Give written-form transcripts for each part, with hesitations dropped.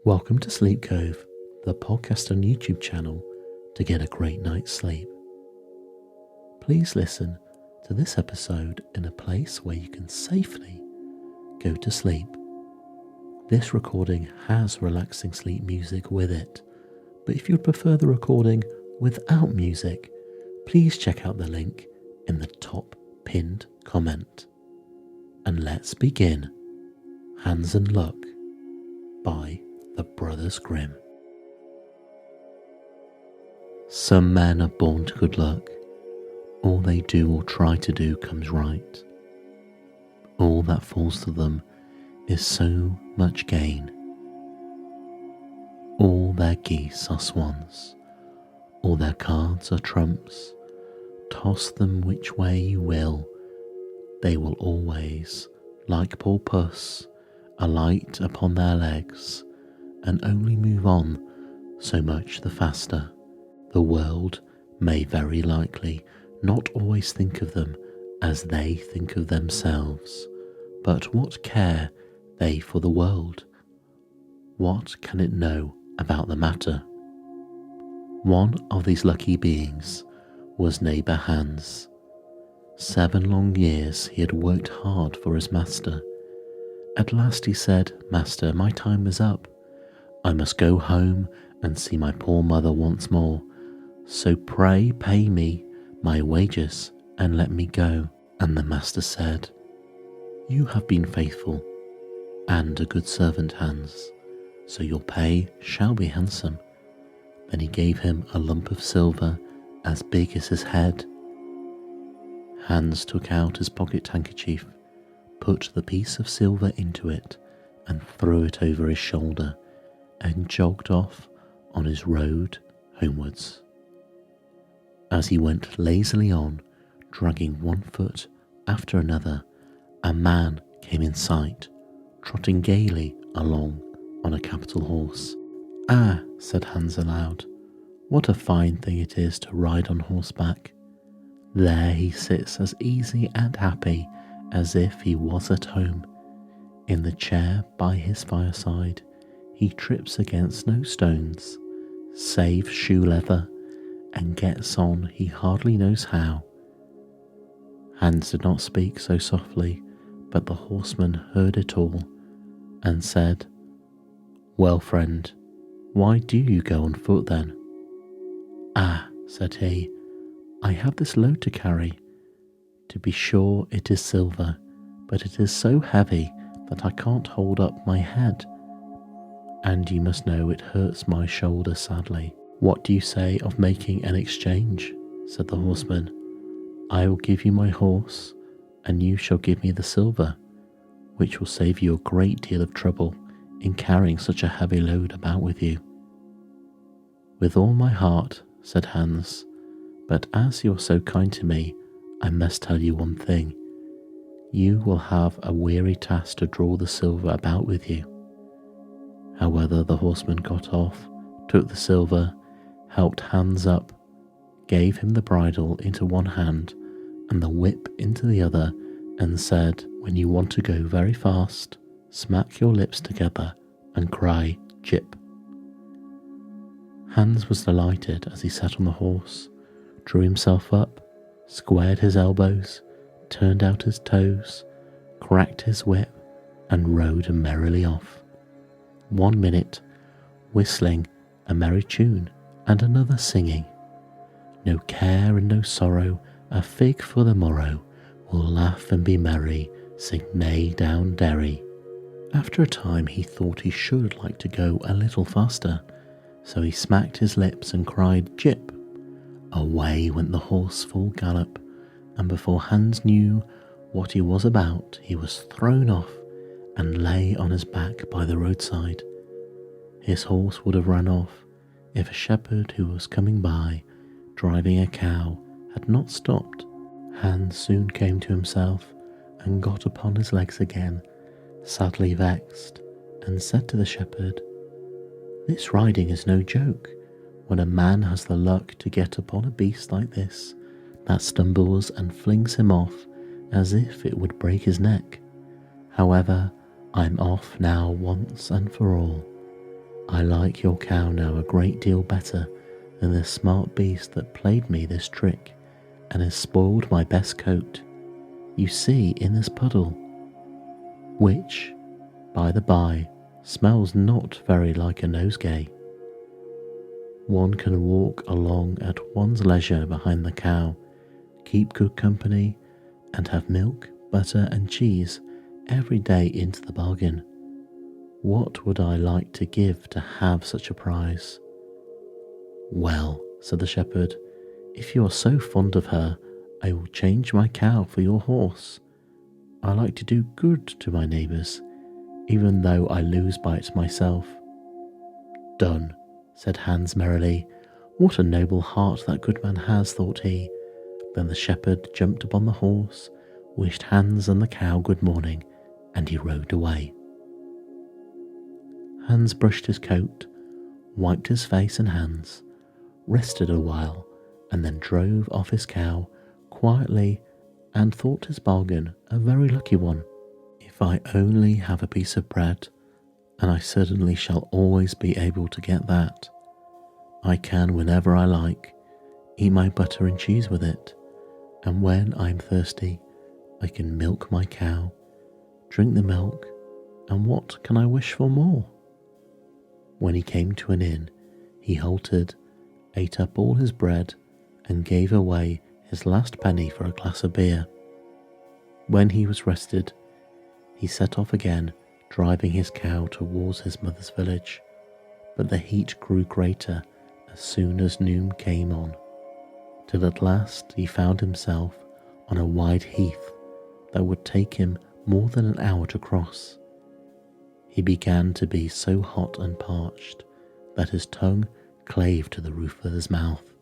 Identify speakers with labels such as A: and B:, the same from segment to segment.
A: Welcome to Sleep Cove, the podcast and YouTube channel to get a great night's sleep. Please listen to this episode in a place where you can safely go to sleep. This recording has relaxing sleep music with it, but if you'd prefer the recording without music, please check out the link in the top pinned comment. And let's begin. Hands and Luck by the Brothers Grimm. Some men are born to good luck. All they do or try to do comes right. All that falls to them is so much gain. All their geese are swans. All their cards are trumps. Toss them which way you will. They will always, like poor puss, alight upon their legs and only move on so much the faster. The world may very likely not always think of them as they think of themselves, but what care they for the world? What can it know about the matter? One of these lucky beings was neighbour Hans. 7 long years he had worked hard for his master. At last he said, "Master, my time is up. I must go home and see my poor mother once more, so pray pay me my wages and let me go." And the master said, "You have been faithful and a good servant, Hans, so your pay shall be handsome." Then he gave him a lump of silver as big as his head. Hans took out his pocket handkerchief, put the piece of silver into it and threw it over his shoulder, and jogged off on his road homewards. As he went lazily on, dragging one foot after another, a man came in sight, trotting gaily along on a capital horse. "Ah," said Hans aloud, "what a fine thing it is to ride on horseback. There he sits as easy and happy as if he was at home. In the chair by his fireside, he trips against no stones, save shoe leather, and gets on he hardly knows how." Hans did not speak so softly, but the horseman heard it all, and said, "Well, friend, why do you go on foot then?" "Ah," said he, "I have this load to carry. To be sure it is silver, but it is so heavy that I can't hold up my head. And you must know it hurts my shoulder sadly." "What do you say of making an exchange?" said the horseman. "I will give you my horse, and you shall give me the silver, which will save you a great deal of trouble in carrying such a heavy load about with you." "With all my heart," said Hans, "but as you are so kind to me, I must tell you one thing. You will have a weary task to draw the silver about with you." However, the horseman got off, took the silver, helped Hans up, gave him the bridle into one hand and the whip into the other, and said, "When you want to go very fast, smack your lips together and cry, 'Jip.'" Hans was delighted as he sat on the horse, drew himself up, squared his elbows, turned out his toes, cracked his whip, and rode merrily off. 1 minute whistling a merry tune, and another singing, "No care and no sorrow, a fig for the morrow, we'll laugh and be merry, sing neigh down Derry." After a time he thought he should like to go a little faster, so he smacked his lips and cried, "Jip." Away went the horse full gallop, and before Hans knew what he was about, he was thrown off and lay on his back by the roadside. His horse would have run off if a shepherd who was coming by, driving a cow, had not stopped. Hans soon came to himself and got upon his legs again, sadly vexed, and said to the shepherd, "This riding is no joke. When a man has the luck to get upon a beast like this, that stumbles and flings him off as if it would break his neck. However, I'm off now once and for all. I like your cow now a great deal better than the smart beast that played me this trick and has spoiled my best coat. You see in this puddle, which, by the by, smells not very like a nosegay. One can walk along at one's leisure behind the cow, keep good company, and have milk, butter, and cheese every day into the bargain. What would I like to give to have such a prize?" "Well," said the shepherd, "if you are so fond of her, I will change my cow for your horse. I like to do good to my neighbours, even though I lose by it myself." "Done," said Hans merrily. "What a noble heart that good man has," thought he. Then the shepherd jumped upon the horse, wished Hans and the cow good morning, and he rode away. Hans brushed his coat, wiped his face and hands, rested a while, and then drove off his cow quietly and thought his bargain a very lucky one. "If I only have a piece of bread, and I certainly shall always be able to get that, I can, whenever I like, eat my butter and cheese with it, and when I'm thirsty, I can milk my cow, drink the milk, and what can I wish for more?" When he came to an inn, he halted, ate up all his bread, and gave away his last penny for a glass of beer. When he was rested, he set off again, driving his cow towards his mother's village, but the heat grew greater as soon as noon came on, till at last he found himself on a wide heath that would take him more than an hour to cross. He began to be so hot and parched that his tongue clave to the roof of his mouth.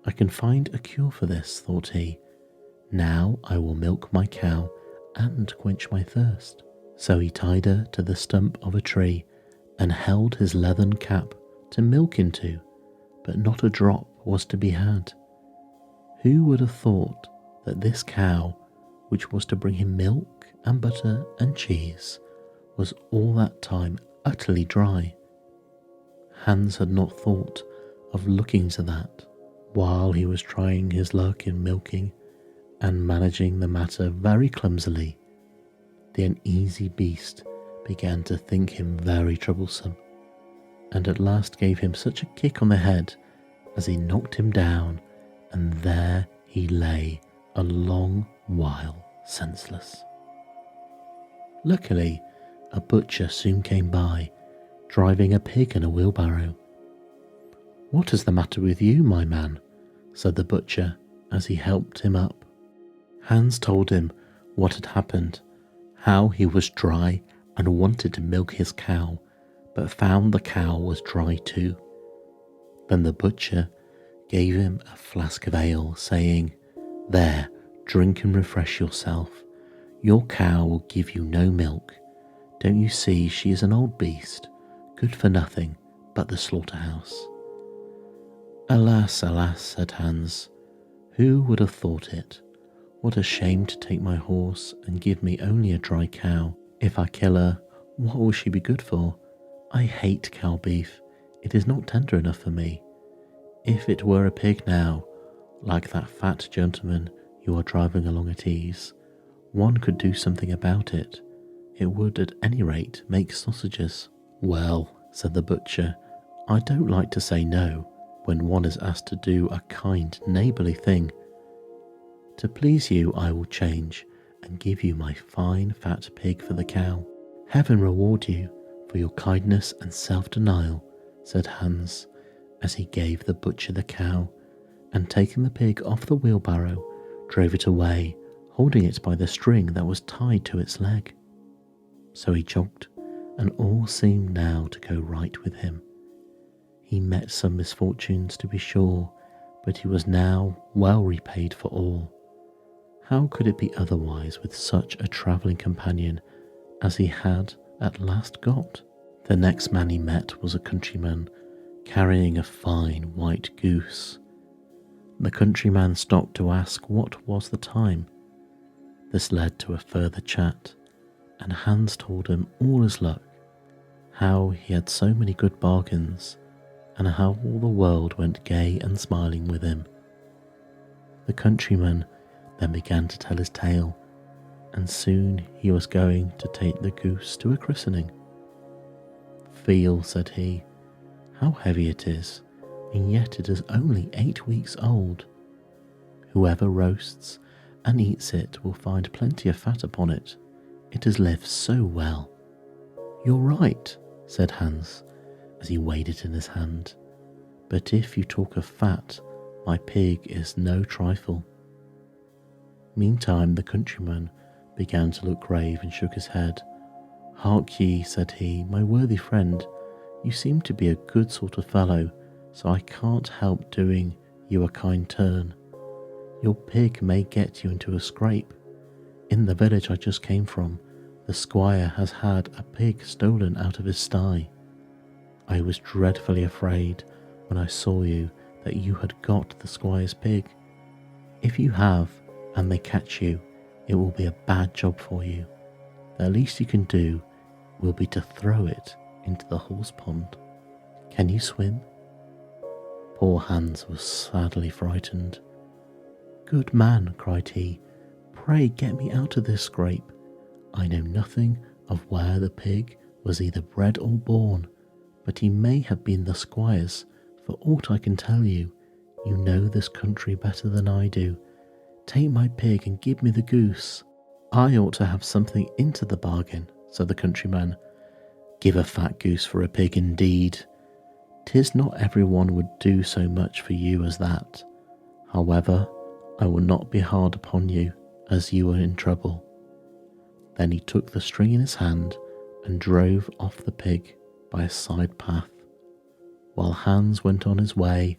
A: "I can find a cure for this," thought he. "Now I will milk my cow and quench my thirst." So he tied her to the stump of a tree and held his leathern cap to milk into, but not a drop was to be had. Who would have thought that this cow, which was to bring him milk and butter and cheese, was all that time utterly dry? Hans had not thought of looking to that. While he was trying his luck in milking and managing the matter very clumsily, the uneasy beast began to think him very troublesome, and at last gave him such a kick on the head as he knocked him down, and there he lay a long while senseless. Luckily, a butcher soon came by, driving a pig in a wheelbarrow. "What is the matter with you, my man?" said the butcher as he helped him up. Hans told him what had happened, how he was dry and wanted to milk his cow, but found the cow was dry too. Then the butcher gave him a flask of ale, saying, "There, drink and refresh yourself. Your cow will give you no milk. Don't you see she is an old beast, good for nothing but the slaughterhouse?" "Alas, alas," said Hans, "who would have thought it? What a shame to take my horse and give me only a dry cow. If I kill her, what will she be good for? I hate cow beef. It is not tender enough for me. If it were a pig now, like that fat gentleman you are driving along at ease, one could do something about it. It would at any rate make sausages." "Well," said the butcher, "I don't like to say no when one is asked to do a kind neighbourly thing. To please you I will change and give you my fine fat pig for the cow." "Heaven reward you for your kindness and self-denial," said Hans, as he gave the butcher the cow, and taking the pig off the wheelbarrow, drove it away, holding it by the string that was tied to its leg. So he jogged, and all seemed now to go right with him. He met some misfortunes, to be sure, but he was now well repaid for all. How could it be otherwise with such a travelling companion as he had at last got? The next man he met was a countryman carrying a fine white goose. The countryman stopped to ask what was the time. This led to a further chat, and Hans told him all his luck, how he had so many good bargains, and how all the world went gay and smiling with him. The countryman then began to tell his tale, and soon he was going to take the goose to a christening. "Feel," said he, "how heavy it is, and yet it is only 8 weeks old. Whoever roasts and eats it will find plenty of fat upon it. It has lived so well." "You're right," said Hans, as he weighed it in his hand. "But if you talk of fat, my pig is no trifle." Meantime the countryman began to look grave and shook his head. "Hark ye," said he, "my worthy friend, you seem to be a good sort of fellow, so I can't help doing you a kind turn. Your pig may get you into a scrape. In the village I just came from, the squire has had a pig stolen out of his sty. I was dreadfully afraid when I saw you that you had got the squire's pig. If you have, and they catch you, it will be a bad job for you. The least you can do will be to throw it into the horse pond. Can you swim?" Poor Hans was sadly frightened. "Good man," cried he, "pray get me out of this scrape. I know nothing of where the pig was either bred or born, but he may have been the squire's, for aught I can tell you. You know this country better than I do. Take my pig and give me the goose." "I ought to have something into the bargain," said the countryman. "Give a fat goose for a pig indeed. 'Tis not every one would do so much for you as that. However, I will not be hard upon you, as you are in trouble." Then he took the string in his hand and drove off the pig by a side path, while Hans went on his way,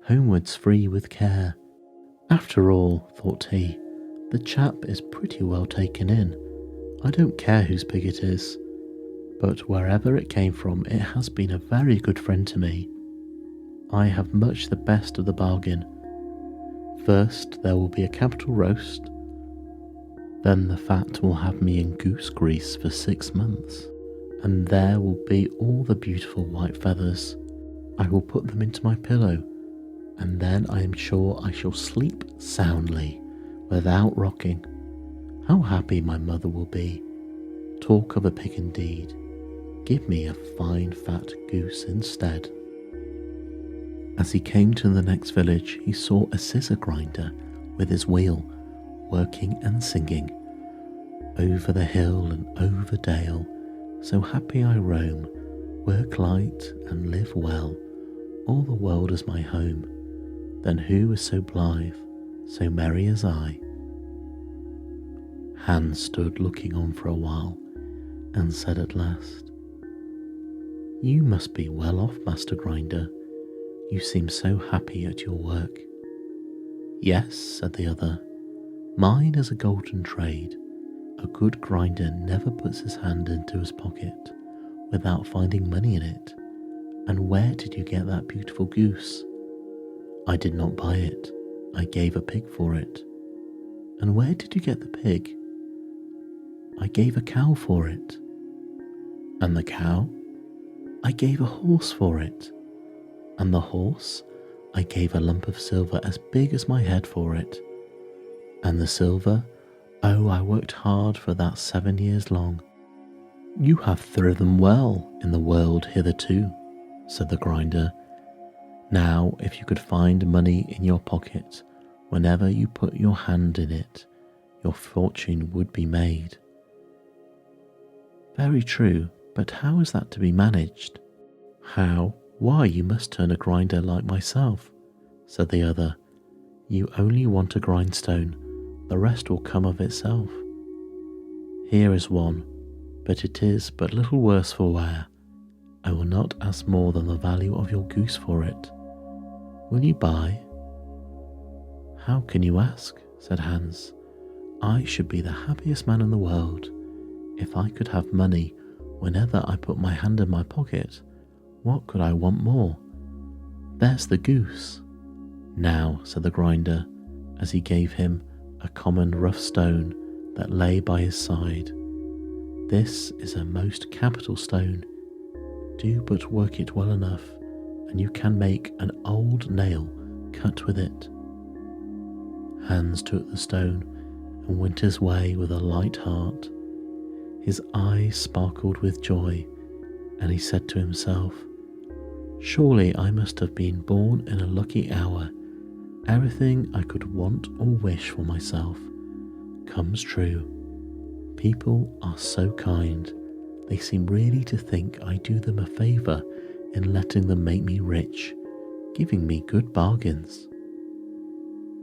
A: homewards free with care. "After all," thought he, "the chap is pretty well taken in. I don't care whose pig it is, but wherever it came from it has been a very good friend to me. I have much the best of the bargain. First there will be a capital roast, then the fat will have me in goose grease for 6 months, and there will be all the beautiful white feathers. I will put them into my pillow, and then I am sure I shall sleep soundly, without rocking. How happy my mother will be. Talk of a pig indeed. Give me a fine fat goose instead." As he came to the next village, he saw a scissor grinder with his wheel, working and singing. "Over the hill and over dale, so happy I roam, work light and live well, all the world is my home. Then who is so blithe, so merry as I?" Hans stood looking on for a while, and said at last, "You must be well off, Master Grinder. You seem so happy at your work." "Yes," said the other, "mine is a golden trade. A good grinder never puts his hand into his pocket without finding money in it. And where did you get that beautiful goose?" "I did not buy it. I gave a pig for it." "And where did you get the pig?" "I gave a cow for it." "And the cow?" "I gave a horse for it." "And the horse?" "I gave a lump of silver as big as my head for it." "And the silver? Oh, I worked hard for that 7 years long." "You have thriven well in the world hitherto," said the grinder. "Now, if you could find money in your pocket whenever you put your hand in it, your fortune would be made." "Very true, but how is that to be managed?" "How? Why, you must turn a grinder like myself," said the other. "You only want a grindstone, the rest will come of itself. Here is one, but it is but little worse for wear. I will not ask more than the value of your goose for it. Will you buy?" "How can you ask?" said Hans. "I should be the happiest man in the world. If I could have money whenever I put my hand in my pocket, what could I want more? There's the goose." "Now," said the grinder, as he gave him a common rough stone that lay by his side, "this is a most capital stone. do but work it well enough, and you can make an old nail cut with it. Hans took the stone and went his way with a light heart. His eyes sparkled with joy, and he said to himself, "Surely I must have been born in a lucky hour. Everything I could want or wish for myself comes true. People are so kind. They seem really to think I do them a favour in letting them make me rich, giving me good bargains."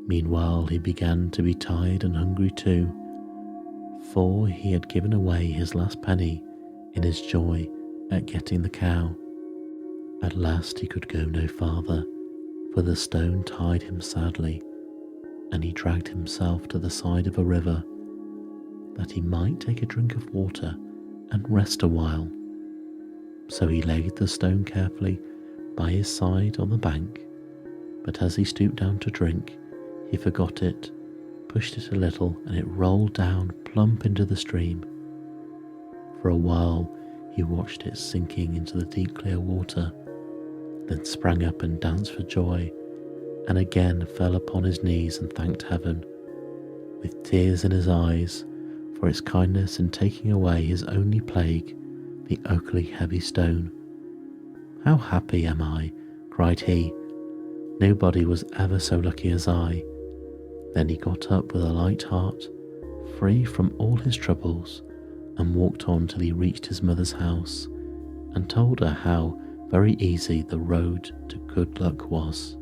A: Meanwhile, he began to be tired and hungry too, for he had given away his last penny in his joy at getting the cow. At last he could go no farther, for the stone tied him sadly, and he dragged himself to the side of a river, that he might take a drink of water and rest a while. So he laid the stone carefully by his side on the bank, but as he stooped down to drink, he forgot it, pushed it a little, and it rolled down plump into the stream. For a while he watched it sinking into the deep clear water, then sprang up and danced for joy, and again fell upon his knees and thanked heaven, with tears in his eyes, for its kindness in taking away his only plague, the ugly heavy stone. "How happy am I," cried he. "Nobody was ever so lucky as I." Then he got up with a light heart, free from all his troubles, and walked on till he reached his mother's house, and told her how very easy the road to good luck was.